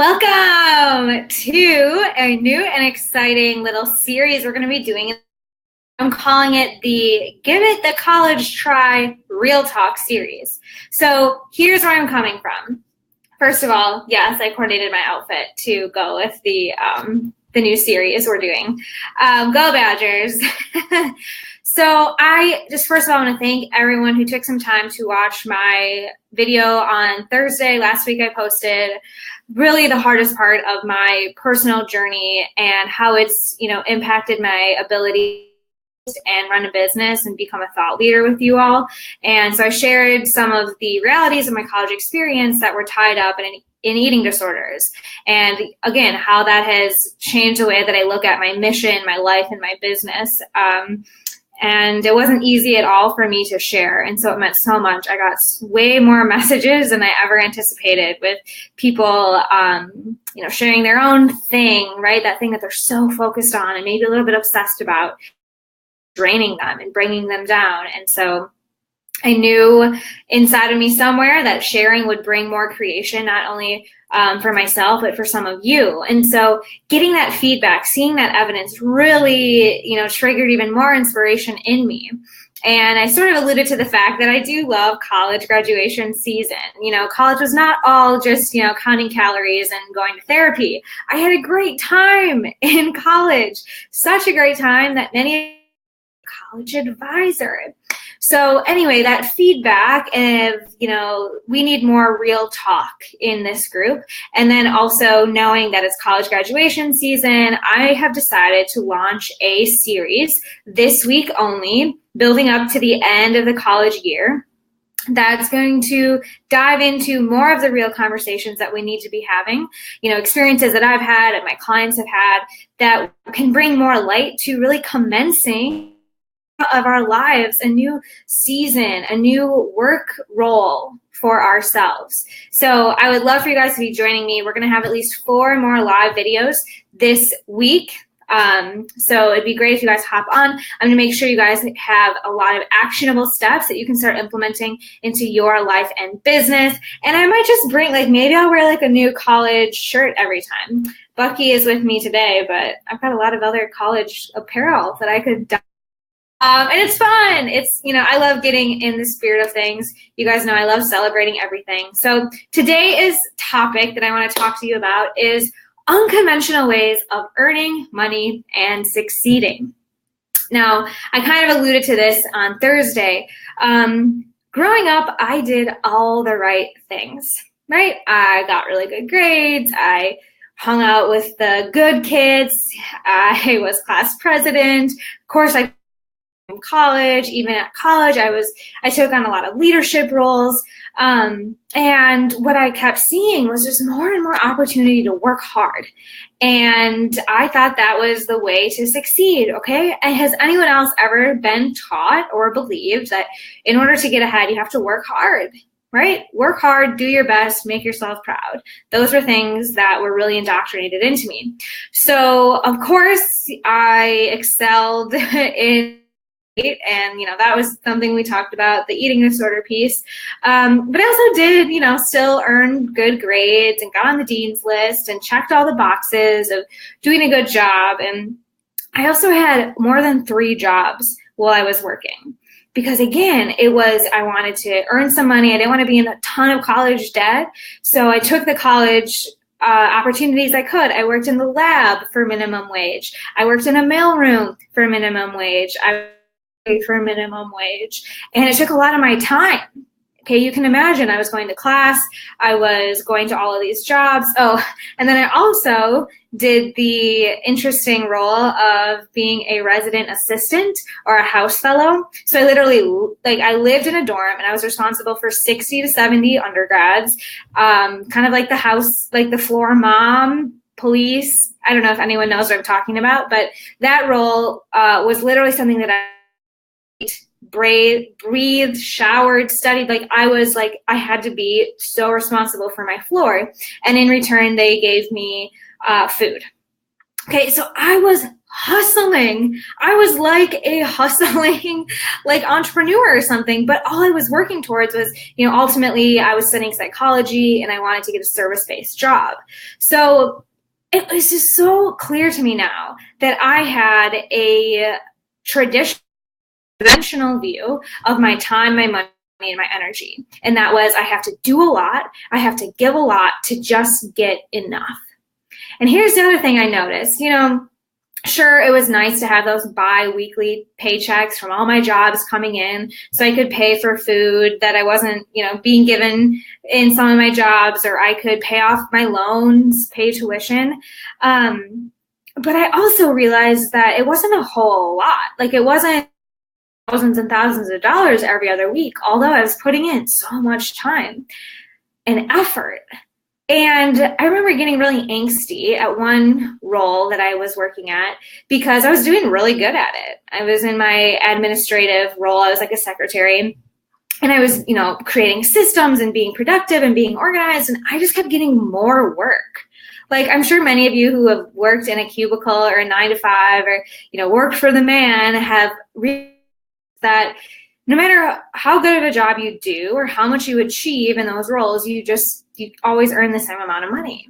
Welcome to a new and exciting little series we're going to be doing. I'm calling it the Give It the College Try Real Talk series. So here's where I'm coming from. First of all, yes, I coordinated my outfit to go with the new series we're doing. Go Badgers. So I just first of all want to thank everyone who took some time to watch my video on Thursday. Last week I posted really the hardest part of my personal journey and how it's, impacted my ability and run a business and become a thought leader with you all. And so I shared some of the realities of my college experience that were tied up in eating disorders. And again, how that has changed the way that I look at my mission, my life, and my business. And it wasn't easy at all for me to share. And so it meant so much. I got way more messages than I ever anticipated with people, sharing their own thing, right? That thing that they're so focused on and maybe a little bit obsessed about, draining them and bringing them down. And so I knew inside of me somewhere that sharing would bring more creation, not only for myself, but for some of you. And so getting that feedback, seeing that evidence really, triggered even more inspiration in me. And I sort of alluded to the fact that I do love college graduation season. College was not all just, counting calories and going to therapy. I had a great time in college, such a great time that many college advisor. So anyway, that feedback of, we need more real talk in this group. And then also knowing that it's college graduation season, I have decided to launch a series this week only, building up to the end of the college year. That's going to dive into more of the real conversations that we need to be having, experiences that I've had and my clients have had that can bring more light to really commencing of our lives, a new season, a new work role for ourselves. So I would love for you guys to be joining me. We're going to have at least 4 more live videos this week. So it'd be great if you guys hop on. I'm going to make sure you guys have a lot of actionable steps that you can start implementing into your life and business. And I might just bring, maybe I'll wear a new college shirt every time. Bucky is with me today, but I've got a lot of other college apparel that I could and it's fun. It's, I love getting in the spirit of things. You guys know I love celebrating everything. So today's topic that I want to talk to you about is unconventional ways of earning money and succeeding. Now, I kind of alluded to this on Thursday. Growing up, I did all the right things, right? I got really good grades. I hung out with the good kids. I was class president. Of course, I college, even at college, I took on a lot of leadership roles. And what I kept seeing was just more and more opportunity to work hard. And I thought that was the way to succeed. Okay. And has anyone else ever been taught or believed that in order to get ahead, you have to work hard? Right? Work hard, do your best, make yourself proud. Those were things that were really indoctrinated into me. So of course I excelled in and, that was something we talked about, the eating disorder piece. But I also did, still earn good grades and got on the dean's list and checked all the boxes of doing a good job. And I also had more than 3 jobs while I was working. Because again, I wanted to earn some money. I didn't want to be in a ton of college debt. So I took the college opportunities I could. I worked in the lab for minimum wage. I worked in a mailroom for minimum wage. For minimum wage. And it took a lot of my time. Okay, you can imagine I was going to class, I was going to all of these jobs. Oh, and then I also did the interesting role of being a resident assistant or a house fellow. So I literally, I lived in a dorm and I was responsible for 60 to 70 undergrads, kind of like the house, the floor mom, police. I don't know if anyone knows what I'm talking about, but that role was literally something that I breathed, showered, studied. I had to be so responsible for my floor. And in return, they gave me food. Okay, so I was hustling. I was like a hustling like entrepreneur or something, but all I was working towards was, ultimately I was studying psychology and I wanted to get a service-based job. So it was just so clear to me now that I had a traditional, conventional view of my time, my money, and my energy. And that was, I have to do a lot. I have to give a lot to just get enough. And here's the other thing I noticed, sure, it was nice to have those bi-weekly paychecks from all my jobs coming in so I could pay for food that I wasn't, being given in some of my jobs, or I could pay off my loans, pay tuition. But I also realized that it wasn't a whole lot. Like, it wasn't thousands and thousands of dollars every other week, although I was putting in so much time and effort. And I remember getting really angsty at one role that I was working at because I was doing really good at it. I was in my administrative role. I was like a secretary, and I was, creating systems and being productive and being organized. And I just kept getting more work. Like, I'm sure many of you who have worked in a cubicle or a 9-to-5 or, worked for the man have realized that no matter how good of a job you do or how much you achieve in those roles, you always earn the same amount of money.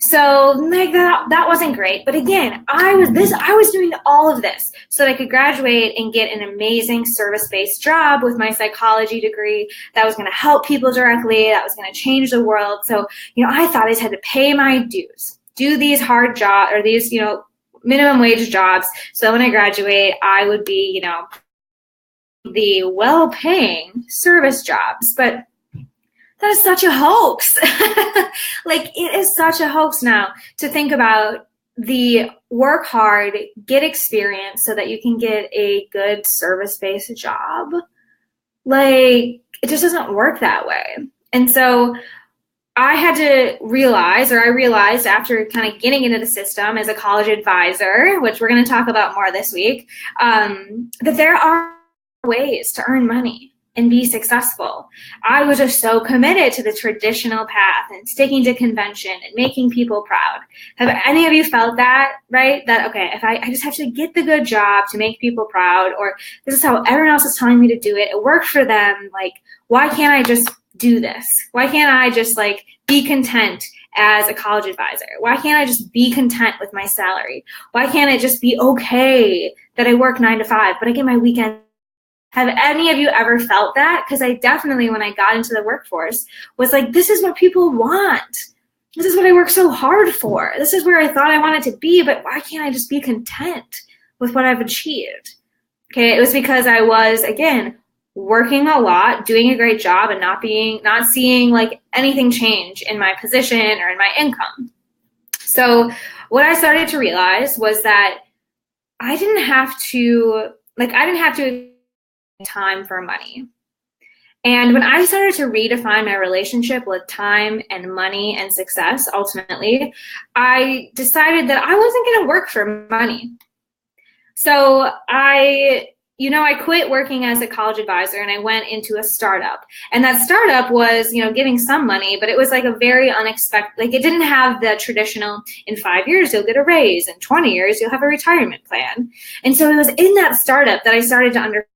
So like that wasn't great. But again, I was doing all of this so that I could graduate and get an amazing service-based job with my psychology degree that was going to help people directly, that was going to change the world. So, I thought I just had to pay my dues, do these hard jobs or these, minimum wage jobs. So when I graduate, I would be, the well-paying service jobs. But that is such a hoax. Like, it is such a hoax now to think about the work hard, get experience so that you can get a good service-based job. Like, it just doesn't work that way. And so I realized after kind of getting into the system as a college advisor, which we're going to talk about more this week, that there are ways to earn money and be successful. I was just so committed to the traditional path and sticking to convention and making people proud. Have any of you felt that, right? That, okay, if I just have to get the good job to make people proud, or this is how everyone else is telling me to do it. It worked for them. Like, why can't I just do this? Why can't I just be content as a college advisor? Why can't I just be content with my salary? Why can't it just be okay that I work 9-to-5, but I get my weekend? Have any of you ever felt that? Because I definitely, when I got into the workforce, was like, this is what people want. This is what I work so hard for. This is where I thought I wanted to be, but why can't I just be content with what I've achieved? Okay, it was because I was, again, working a lot, doing a great job, and not seeing anything change in my position or in my income. So what I started to realize was that I didn't have to time for money. And when I started to redefine my relationship with time and money and success, ultimately, I decided that I wasn't going to work for money. So I quit working as a college advisor and I went into a startup. And that startup was, giving some money, but it was a very unexpected, it didn't have the traditional, in 5 years, you'll get a raise, in 20 years, you'll have a retirement plan. And so it was in that startup that I started to understand,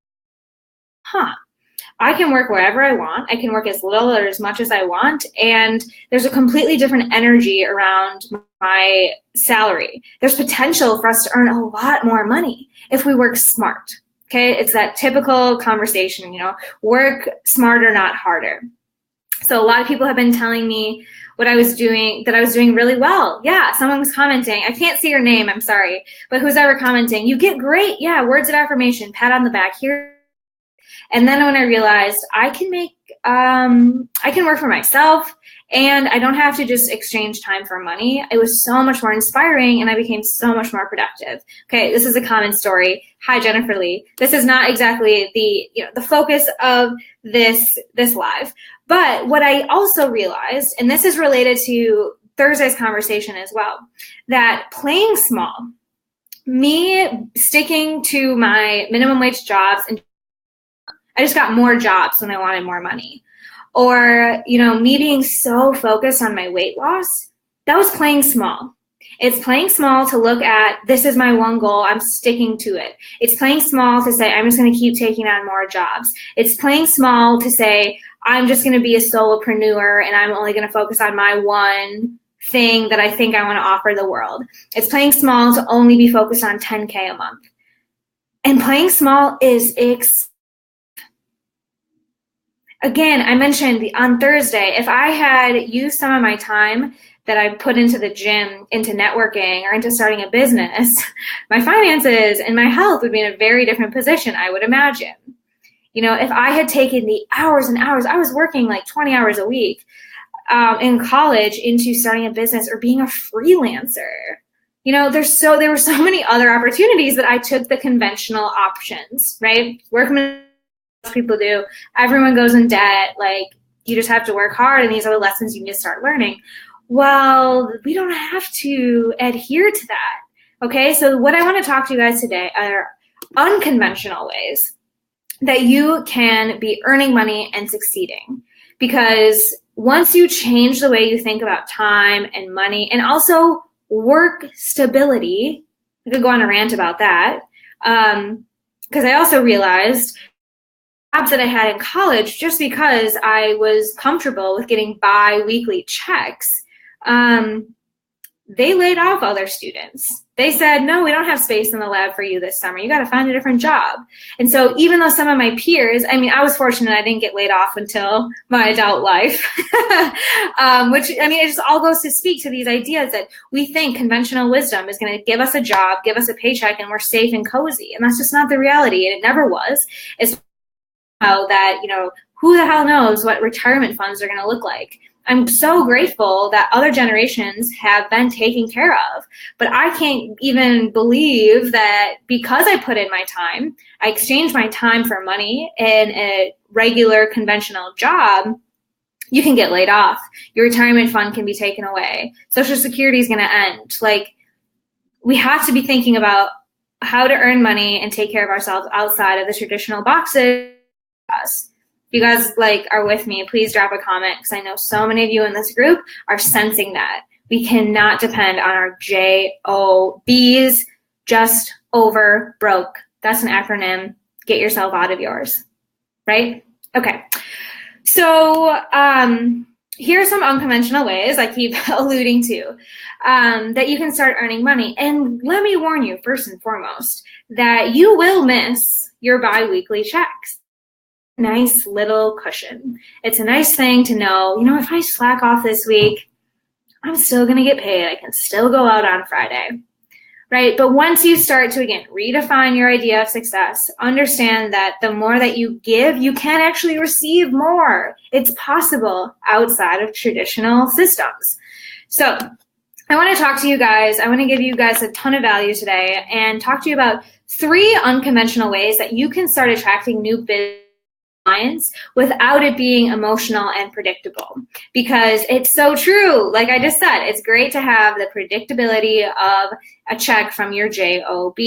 I can work wherever I want. I can work as little or as much as I want. And there's a completely different energy around my salary. There's potential for us to earn a lot more money if we work smart. Okay, it's that typical conversation, work smarter, not harder. So a lot of people have been telling me that I was doing really well. Yeah, someone was commenting. I can't see your name, I'm sorry. But who's ever commenting, you get great. Yeah, words of affirmation, pat on the back here. And then when I realized I can work for myself and I don't have to just exchange time for money, it was so much more inspiring and I became so much more productive. Okay, this is a common story. Hi, Jennifer Lee. This is not exactly the focus of this live. But what I also realized, and this is related to Thursday's conversation as well, that playing small, me sticking to my minimum wage jobs, and I just got more jobs when I wanted more money. Or, me being so focused on my weight loss, that was playing small. It's playing small to look at, this is my one goal, I'm sticking to it. It's playing small to say, I'm just going to keep taking on more jobs. It's playing small to say, I'm just going to be a solopreneur and I'm only going to focus on my one thing that I think I want to offer the world. It's playing small to only be focused on 10K a month. And playing small is again, I mentioned on Thursday, if I had used some of my time that I put into the gym, into networking, or into starting a business, my finances and my health would be in a very different position, I would imagine. You know, if I had taken the hours and hours, I was working like 20 hours a week in college into starting a business or being a freelancer. You know, there were so many other opportunities that I took the conventional options, right? Working people do. Everyone goes in debt. Like, you just have to work hard, and these are the lessons you need to start learning. Well, we don't have to adhere to that. Okay, so what I want to talk to you guys today are unconventional ways that you can be earning money and succeeding. Because once you change the way you think about time and money, and also work stability, I could go on a rant about that, because I also realized jobs that I had in college, just because I was comfortable with getting bi-weekly checks, they laid off other students. They said, no, we don't have space in the lab for you this summer. You got to find a different job. And so even though some of my peers, I mean, I was fortunate I didn't get laid off until my adult life, which, I mean, it just all goes to speak to these ideas that we think conventional wisdom is going to give us a job, give us a paycheck, and we're safe and cozy. And that's just not the reality. And it never was. It's how that, you know, who the hell knows what retirement funds are going to look like. I'm so grateful that other generations have been taken care of, but I can't even believe that because I put in my time, I exchanged my time for money in a regular conventional job, you can get laid off. Your retirement fund can be taken away. Social Security is going to end. Like, we have to be thinking about how to earn money and take care of ourselves outside of the traditional boxes. If you guys are with me, please drop a comment, because I know so many of you in this group are sensing that. We cannot depend on our JOBs, just over broke. That's an acronym. Get yourself out of yours, right? Okay. So here are some unconventional ways I keep alluding to that you can start earning money. And let me warn you, first and foremost, that you will miss your bi-weekly checks. Nice little cushion. It's a nice thing to know, you know, if I slack off this week, I'm still going to get paid. I can still go out on Friday, right? But once you start to, again, redefine your idea of success, understand that the more that you give, you can actually receive more. It's possible outside of traditional systems. So I want to talk to you guys. I want to give you guys a ton of value today and talk to you about 3 unconventional ways that you can start attracting new business clients without it being emotional and predictable, because it's so true. Like I just said, it's great to have the predictability of a check from your JOB.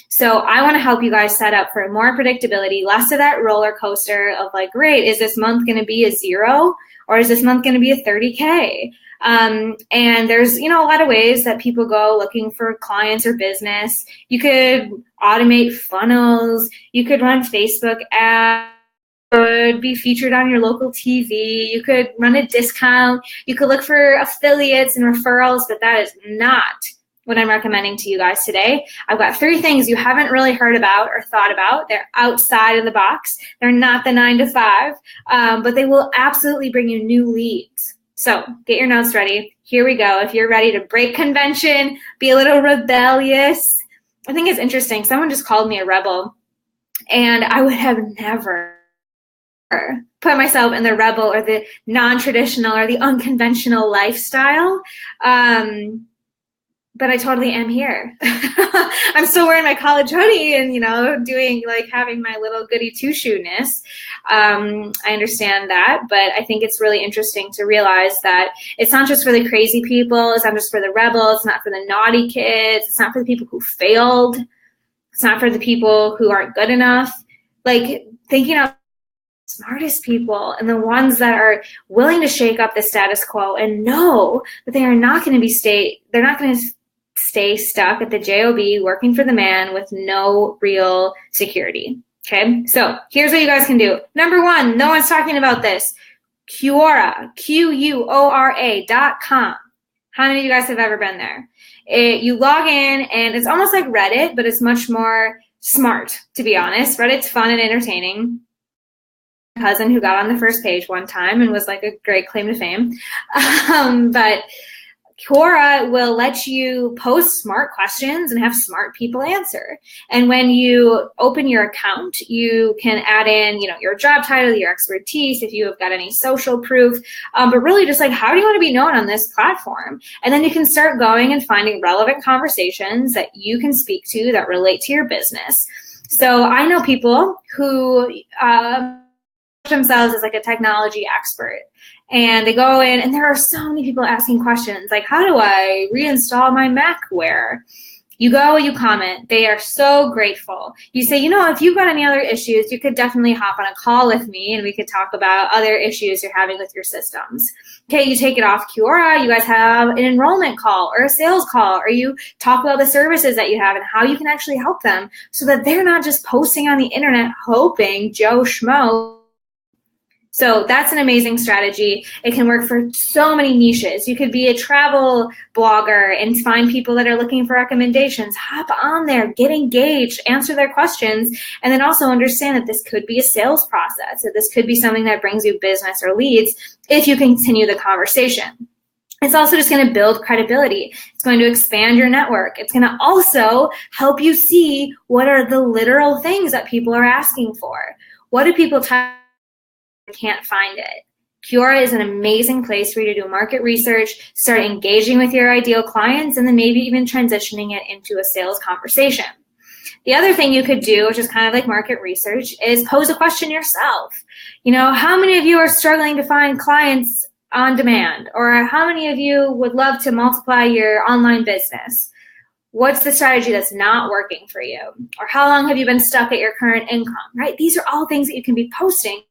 So I want to help you guys set up for more predictability, less of that roller coaster of like, great, is this month going to be a 0 or is this month going to be a 30K? And there's, you know, a lot of ways that people go looking for clients or business. You could automate funnels. You could run Facebook ads. Could be featured on your local TV. You could run a discount. You could look for affiliates and referrals, but that is not what I'm recommending to you guys today. I've got 3 things you haven't really heard about or thought about. They're outside of the box. They're not the 9 to 5, but they will absolutely bring you new leads. So get your notes ready. Here we go. If you're ready to break convention, be a little rebellious. I think it's interesting. Someone just called me a rebel, and I would have never put myself in the rebel or the non-traditional or the unconventional lifestyle. But I totally am here. I'm still wearing my college hoodie and, you know, doing having my little goody two-shoe-ness. I understand that, but I think it's really interesting to realize that it's not just for the crazy people. It's not just for the rebels. It's not for the naughty kids. It's not for the people who failed. It's not for the people who aren't good enough. Thinking of smartest people and the ones that are willing to shake up the status quo and know that they are not going to they're not going to stay stuck at the job working for the man with no real security. Okay, so here's what you guys can do. Number one, no one's talking about this. Quora, Quora.com. How many of you guys have ever been there? You log in and it's almost like Reddit, but it's much more smart, to be honest. Reddit's fun and entertaining. My cousin who got on the first page one time and was like a great claim to fame. But Quora will let you post smart questions and have smart people answer. And when you open your account, you can add in, your job title, your expertise, if you have got any social proof, but really just like, how do you want to be known on this platform? And then you can start going and finding relevant conversations that you can speak to that relate to your business. So I know people who themselves as like a technology expert. And they go in, and there are so many people asking questions like, how do I reinstall my Macware? You go, you comment. They are so grateful. You say, if you've got any other issues, you could definitely hop on a call with me, and we could talk about other issues you're having with your systems. Okay, you take it off Quora. You guys have an enrollment call or a sales call, or you talk about the services that you have and how you can actually help them so that they're not just posting on the internet hoping Joe Schmo. So that's an amazing strategy. It can work for so many niches. You could be a travel blogger and find people that are looking for recommendations. Hop on there, get engaged, answer their questions, and then also understand that this could be a sales process, that this could be something that brings you business or leads if you continue the conversation. It's also just going to build credibility. It's going to expand your network. It's going to also help you see what are the literal things that people are asking for. What do people can't find it? Quora is an amazing place for you to do market research, start engaging with your ideal clients, and then maybe even transitioning it into a sales conversation. The other thing you could do, which is kind of like market research, is pose a question yourself. How many of you are struggling to find clients on demand? Or how many of you would love to multiply your online business? What's the strategy that's not working for you? Or how long have you been stuck at your current income, right? These are all things that you can be posting.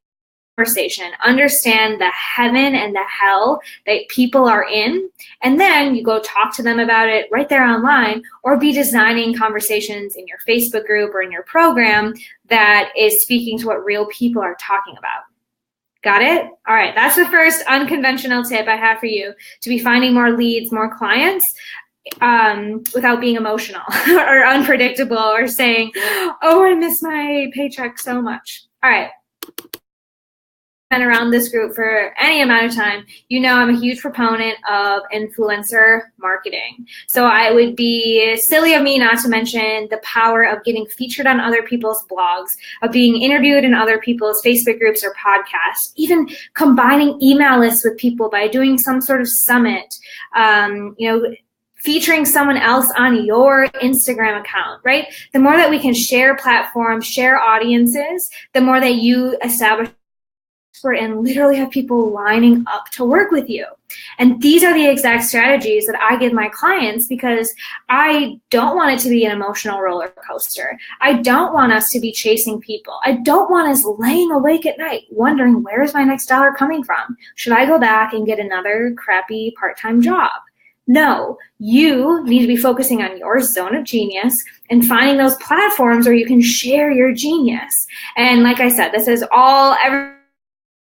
Conversation, understand the heaven and the hell that people are in, and then you go talk to them about it right there online, or be designing conversations in your Facebook group or in your program that is speaking to what real people are talking about. Got it? All right, that's the first unconventional tip I have for you, to be finding more leads, more clients, without being emotional or unpredictable or saying, oh, I miss my paycheck so much. All right. Been around this group for any amount of time, I'm a huge proponent of influencer marketing. So I would be silly of me not to mention the power of getting featured on other people's blogs, of being interviewed in other people's Facebook groups or podcasts, even combining email lists with people by doing some sort of summit, featuring someone else on your Instagram account, right? The more that we can share platforms, share audiences, the more that you establish and literally have people lining up to work with you. And these are the exact strategies that I give my clients, because I don't want it to be an emotional roller coaster. I don't want us to be chasing people. I don't want us laying awake at night wondering, where's my next dollar coming from? Should I go back and get another crappy part-time job? No, you need to be focusing on your zone of genius and finding those platforms where you can share your genius. And like I said, this is all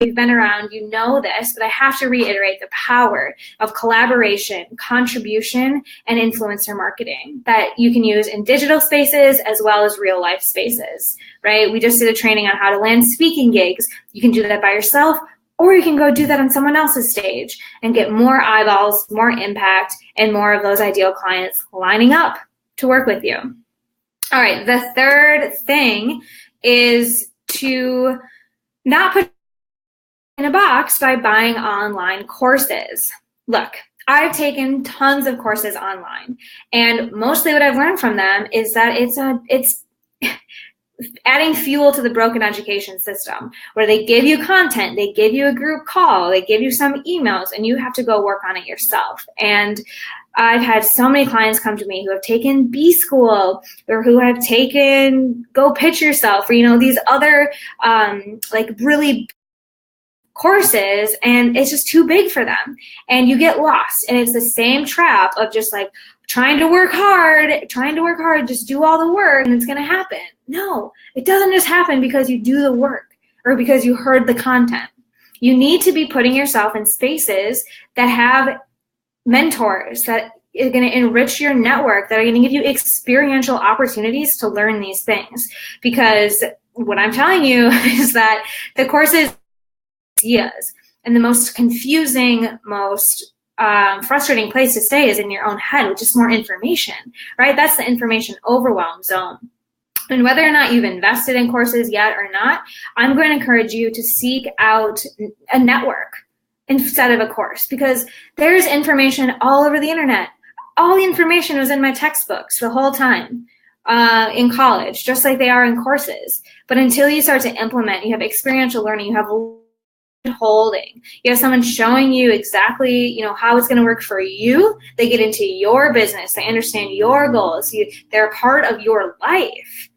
you've been around, you know this, but I have to reiterate the power of collaboration, contribution, and influencer marketing that you can use in digital spaces as well as real life spaces, right? We just did a training on how to land speaking gigs. You can do that by yourself, or you can go do that on someone else's stage and get more eyeballs, more impact, and more of those ideal clients lining up to work with you. All right, the third thing is to not put in a box by buying online courses. Look, I've taken tons of courses online, and mostly what I've learned from them is that it's adding fuel to the broken education system, where they give you content, they give you a group call, they give you some emails, and you have to go work on it yourself. And I've had so many clients come to me who have taken B School, or who have taken Go Pitch Yourself, or these other like really courses and it's just too big for them and you get lost. And it's the same trap of just like trying to work hard, just do all the work and it's going to happen. No, it doesn't just happen because you do the work or because you heard the content. You need to be putting yourself in spaces that have mentors that are going to enrich your network, that are going to give you experiential opportunities to learn these things. Because what I'm telling you is that the courses, ideas, and the most confusing, most frustrating place to stay is in your own head, with just more information, right? That's the information overwhelm zone. And whether or not you've invested in courses yet or not, I'm going to encourage you to seek out a network instead of a course, because there's information all over the internet. All the information was in my textbooks the whole time in college, just like they are in courses. But until you start to implement, you have experiential learning, you have holding, you have someone showing you exactly, you know, how it's going to work for you. They get into your business, they understand your goals, they're a part of your life.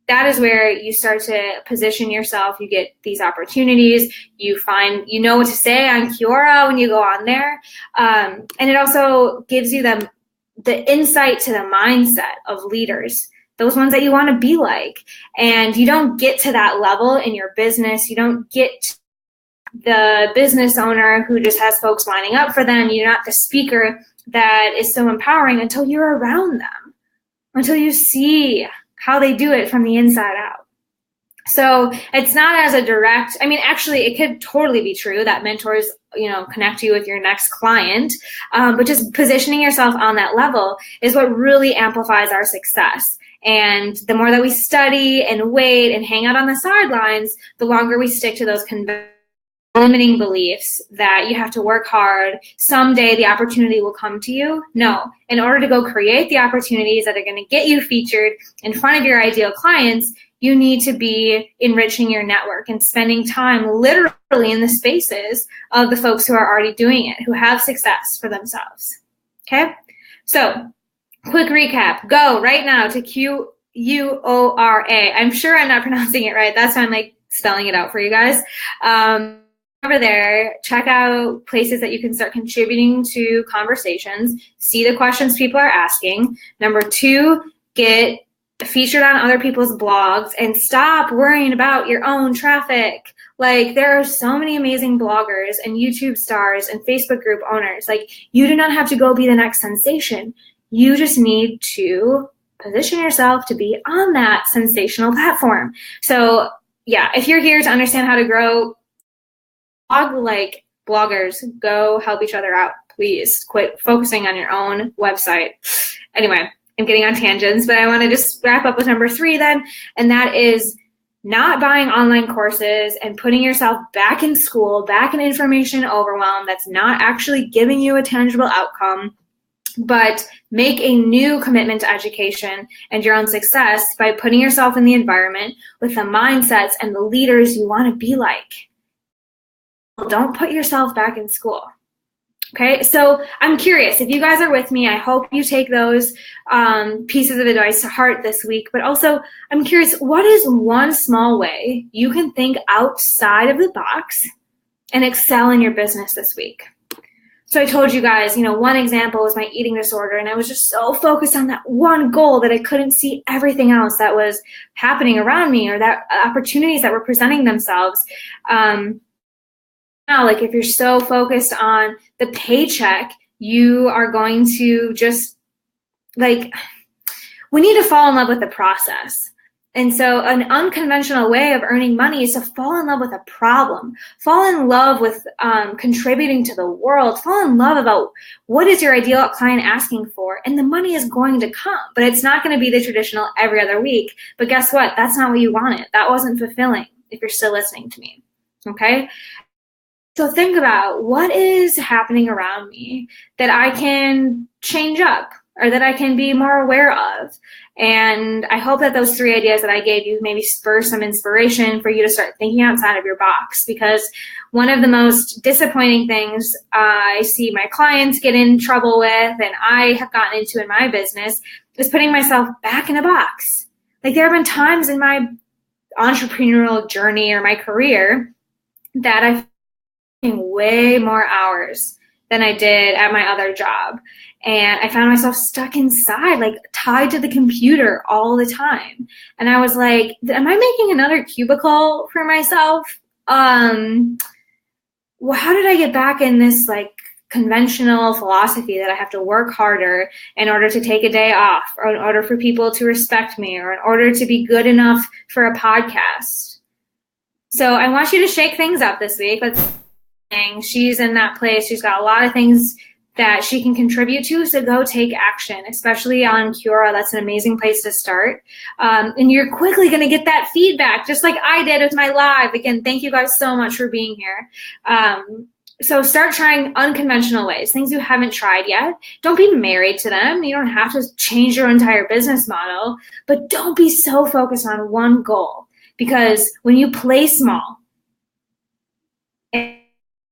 That is where you start to position yourself. You get these opportunities. You know what to say on Quora when you go on there. And it also gives you the insight to the mindset of leaders, those ones that you want to be like. And you don't get to that level in your business. You don't get the business owner who just has folks lining up for them. You're not the speaker that is so empowering until you're around them, until you see how they do it from the inside out. So it's not as a direct, I mean, actually it could totally be true that mentors, you know, connect you with your next client, but just positioning yourself on that level is what really amplifies our success. And the more that we study and wait and hang out on the sidelines, the longer we stick to those limiting beliefs that you have to work hard. Someday the opportunity will come to you. No, in order to go create the opportunities that are going to get you featured in front of your ideal clients, you need to be enriching your network and spending time literally in the spaces of the folks who are already doing it, who have success for themselves. Okay? So, quick recap. Go right now to Quora. I'm sure I'm not pronouncing it right. That's why I'm like spelling it out for you guys. Over there, check out places that you can start contributing to conversations, see the questions people are asking. Number 2, get featured on other people's blogs and stop worrying about your own traffic. Like, there are so many amazing bloggers and YouTube stars and Facebook group owners. Like, you do not have to go be the next sensation. You just need to position yourself to be on that sensational platform. So yeah, if you're here to understand how to grow, blog like bloggers, go help each other out. Please quit focusing on your own website. Anyway, I'm getting on tangents, but I want to just wrap up with number 3 then, and that is not buying online courses and putting yourself back in school, back in information overwhelm that's not actually giving you a tangible outcome, but make a new commitment to education and your own success by putting yourself in the environment with the mindsets and the leaders you want to be like. Don't put yourself back in school. Okay, so I'm curious if you guys are with me. I hope you take those pieces of advice to heart this week. But also, I'm curious, what is one small way you can think outside of the box and excel in your business this week? So I told you guys, one example was my eating disorder, and I was just so focused on that one goal that I couldn't see everything else that was happening around me, or that opportunities that were presenting themselves. Now, like, if you're so focused on the paycheck, you are going to just, we need to fall in love with the process. And so an unconventional way of earning money is to fall in love with a problem, fall in love with contributing to the world, fall in love about what is your ideal client asking for, and the money is going to come. But it's not going to be the traditional every other week. But guess what? That's not what you wanted. That wasn't fulfilling if you're still listening to me, okay? So think about what is happening around me that I can change up or that I can be more aware of. And I hope that those 3 ideas that I gave you maybe spur some inspiration for you to start thinking outside of your box. Because one of the most disappointing things I see my clients get in trouble with, and I have gotten into in my business, is putting myself back in a box. Like, there have been times in my entrepreneurial journey or my career that I've way more hours than I did at my other job. And I found myself stuck inside, like tied to the computer all the time. And I was like, am I making another cubicle for myself? Well, how did I get back in this like conventional philosophy that I have to work harder in order to take a day off, or in order for people to respect me, or in order to be good enough for a podcast? So I want you to shake things up this week. She's in that place. She's got a lot of things that she can contribute to, so go take action, especially on Quora. That's an amazing place to start. And you're quickly going to get that feedback, just like I did with my live. Again, thank you guys so much for being here. So start trying unconventional ways, things you haven't tried yet. Don't be married to them. You don't have to change your entire business model, but don't be so focused on one goal, because when you play small and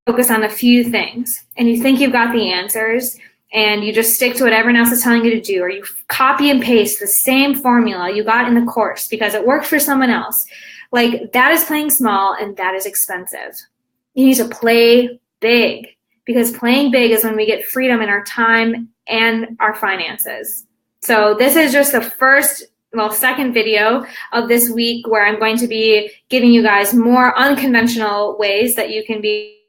focus on a few things and you think you've got the answers and you just stick to what everyone else is telling you to do, or you copy and paste the same formula you got in the course because it worked for someone else, like that is playing small, and that is expensive. You need to play big, because playing big is when we get freedom in our time and our finances. So this is just the second video of this week where I'm going to be giving you guys more unconventional ways that you can be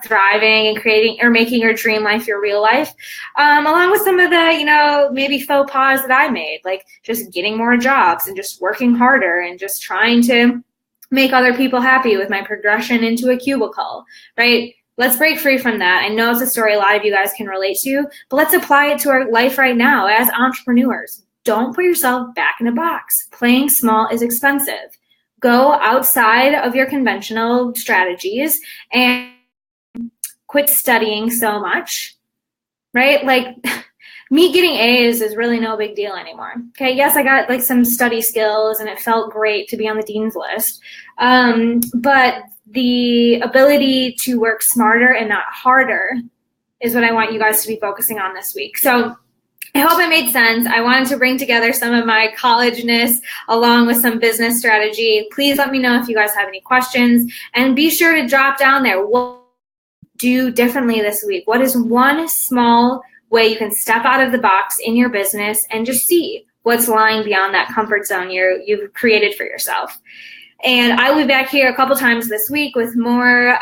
thriving and creating or making your dream life your real life, along with some of the, maybe faux pas that I made, like just getting more jobs and just working harder and just trying to make other people happy with my progression into a cubicle, right? Let's break free from that. I know it's a story a lot of you guys can relate to, but let's apply it to our life right now as entrepreneurs. Don't put yourself back in a box. Playing small is expensive. Go outside of your conventional strategies and quit studying so much, right? Like me getting A's is really no big deal anymore. Okay, yes, I got like some study skills and it felt great to be on the dean's list. But the ability to work smarter and not harder is what I want you guys to be focusing on this week. So I hope it made sense. I wanted to bring together some of my college-ness along with some business strategy. Please let me know if you guys have any questions, and be sure to drop down there what do differently this week. What is one small way you can step out of the box in your business and just see what's lying beyond that comfort zone you've created for yourself? And I will be back here a couple times this week with more,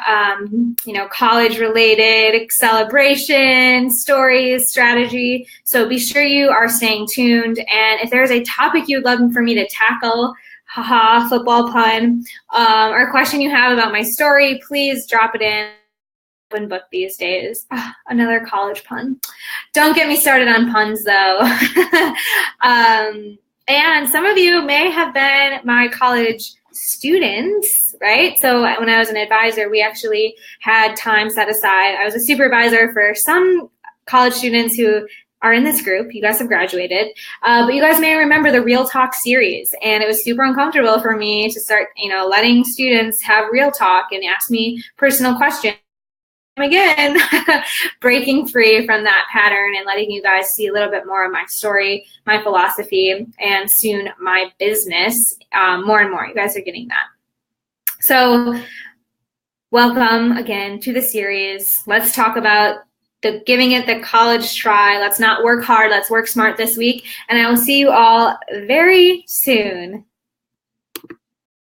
college-related celebration, stories, strategy. So be sure you are staying tuned. And if there's a topic you'd love for me to tackle, haha, football pun, or a question you have about my story, please drop it in. Open book these days. Another college pun. Don't get me started on puns, though. And some of you may have been my college students, right? So when I was an advisor, we actually had time set aside. I was a supervisor for some college students who are in this group. You guys have graduated, but you guys may remember the Real Talk series, and it was super uncomfortable for me to start, letting students have real talk and ask me personal questions. Again, breaking free from that pattern and letting you guys see a little bit more of my story, my philosophy, and soon my business more and more. You guys are getting that. So welcome again to the series. Let's talk about giving it the college try. Let's not work hard. Let's work smart this week. And I will see you all very soon.